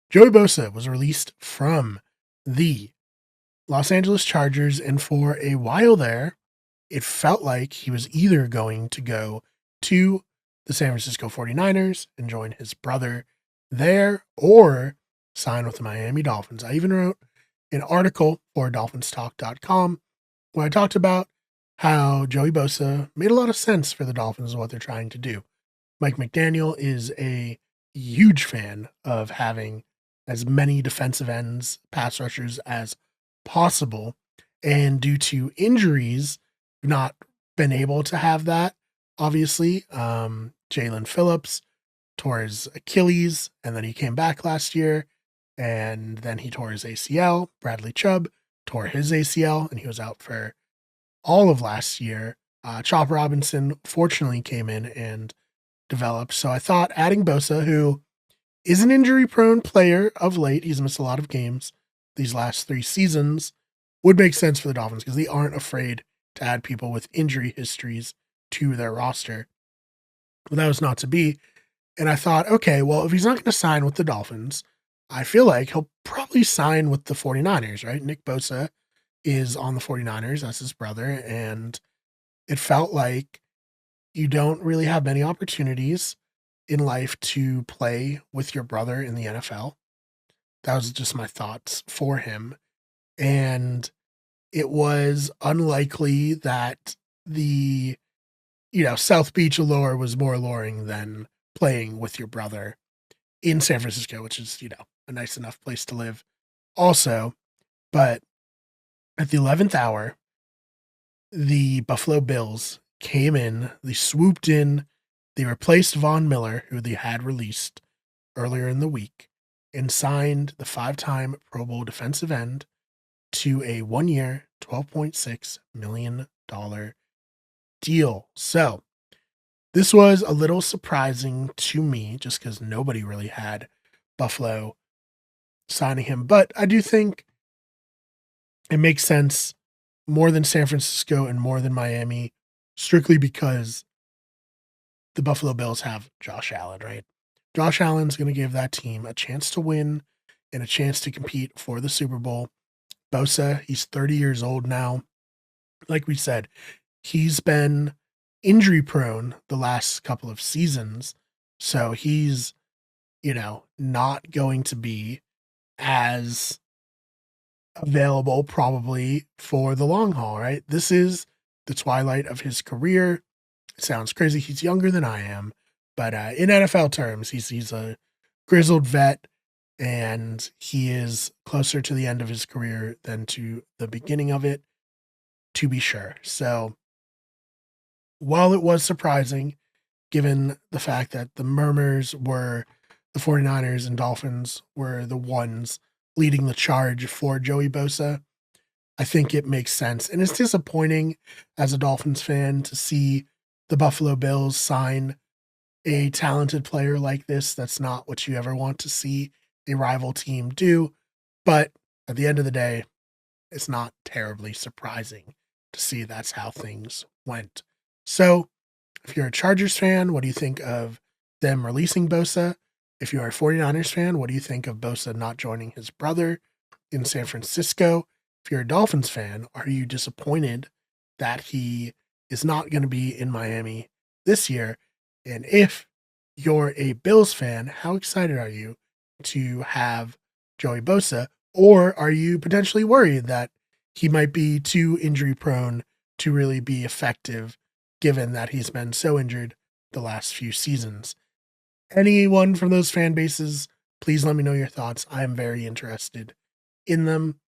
Joey Bosa was released from the Los Angeles Chargers, and for a while there, it felt like he was either going to go to the San Francisco 49ers and join his brother there or sign with the Miami Dolphins. I even wrote an article for dolphinstalk.com where I talked about how Joey Bosa made a lot of sense for the Dolphins and what they're trying to do. Mike McDaniel is a huge fan of having as many defensive ends, pass rushers as possible. And due to injuries, not been able to have that, obviously. Jalen Phillips tore his Achilles, and then he came back last year, and then he tore his ACL. Bradley Chubb tore his ACL, and he was out for all of last year. Chop Robinson fortunately came in and developed. So I thought adding Bosa, who is an injury-prone player of late, he's missed a lot of games these last 3 seasons, would make sense for the Dolphins because they aren't afraid to add people with injury histories to their roster. But that was not to be. And I thought, okay, well, if he's not going to sign with the Dolphins, I feel like he'll probably sign with the 49ers, right? Nick Bosa is on the 49ers. That's his brother. And it felt like you don't really have many opportunities in life to play with your brother in the NFL. That was just my thoughts for him. And it was unlikely that the, South Beach allure was more alluring than playing with your brother in San Francisco, which is, a nice enough place to live also. But at the 11th hour, the Buffalo Bills came in, they swooped in, they replaced Von Miller, who they had released earlier in the week, and signed the 5-time Pro Bowl defensive end to a 1-year, $12.6 million deal. So this was a little surprising to me just because nobody really had Buffalo signing him. But I do think it makes sense more than San Francisco and more than Miami, strictly because the Buffalo Bills have Josh Allen, right? Josh Allen's going to give that team a chance to win and a chance to compete for the Super Bowl. Bosa, he's 30 years old now. Like we said, he's been injury prone the last couple of seasons. So he's, not going to be as available probably for the long haul, right? This is the twilight of his career. It sounds crazy. He's younger than I am, but in NFL terms, he's a grizzled vet, and he is closer to the end of his career than to the beginning of it, to be sure. So while it was surprising, given the fact that the murmurs were the 49ers and Dolphins were the ones leading the charge for Joey Bosa, I think it makes sense. And it's disappointing as a Dolphins fan to see the Buffalo Bills sign a talented player like this. That's not what you ever want to see a rival team do. But at the end of the day, it's not terribly surprising to see that's how things went. So if you're a Chargers fan, what do you think of them releasing Bosa? If you're a 49ers fan, what do you think of Bosa not joining his brother in San Francisco? If you're a Dolphins fan, are you disappointed that he is not going to be in Miami this year? And if you're a Bills fan, how excited are you to have Joey Bosa? Or are you potentially worried that he might be too injury prone to really be effective, given that he's been so injured the last few seasons? Anyone from those fan bases, please let me know your thoughts. I am very interested in them.